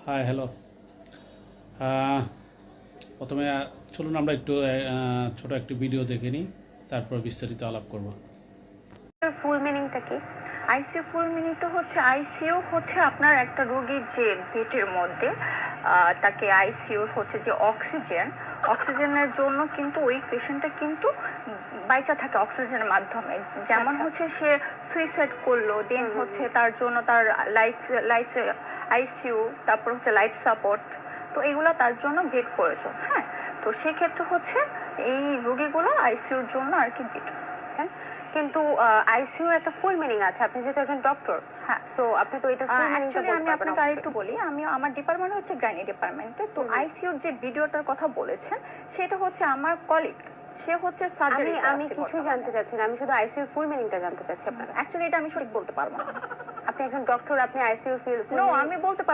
High, hello. আহ, প্রথমে চলুন আমরা একটু ছোট একটি ভিডিও দেখে নিই, তারপর বিস্তারিত আলাপ করব। ফুল মিনিংটা কি? আইসিইউ ফুল মিনিংটা হচ্ছে আইসিইউ হচ্ছে আপনার একটা রোগীর যে পেটের মধ্যে তাকে আইসিইউ হচ্ছে যে অক্সিজেনের জন্য কিন্তু ওই পেশেন্টটা কিন্তু বাইচা থাকে অক্সিজেনের মাধ্যমে। যেমন হচ্ছে সে সুইসাইড করলো, দেন হচ্ছে তার জন্য তার লাইফ লাইফ আইসিইউ, তারপর হচ্ছে লাইফ সাপোর্ট, তো এগুলো তার জন্য বেড প্রয়োজন। হ্যাঁ, তো সেক্ষেত্রে হচ্ছে এই রোগীগুলো আইসিইউর জন্য আর কি বেড। কিন্তু আইসিইউ একটা ফুল মিনিং আছে, আপনি যেহেতু একজন ডক্টর। হ্যাঁ, তো আপনি তো এটা ফুল মিনিংটা অ্যাকচুয়ালি আমি বলতে আপনাকে পারবেন আরেকটু বলি, আমি আমার ডিপার্টমেন্ট হচ্ছে গাইনি ডিপার্টমেন্টে। তো আইসিইউর যে ভিডিওটার কথা বলেছেন সেটা হচ্ছে আমার কলিগ, সে হচ্ছে সার্জারি। আমি কিছুই জানতে চাচ্ছি না, আমি শুধু আইসিইউ ফুল মিনিংটা জানতে চাচ্ছি আপনার। অ্যাকচুয়ালি এটা আমি সঠিক বলতে পারবো না। আপনি একজন ডক্টর, আপনি আইসিইউ নো, আমি বলতে পারবো না।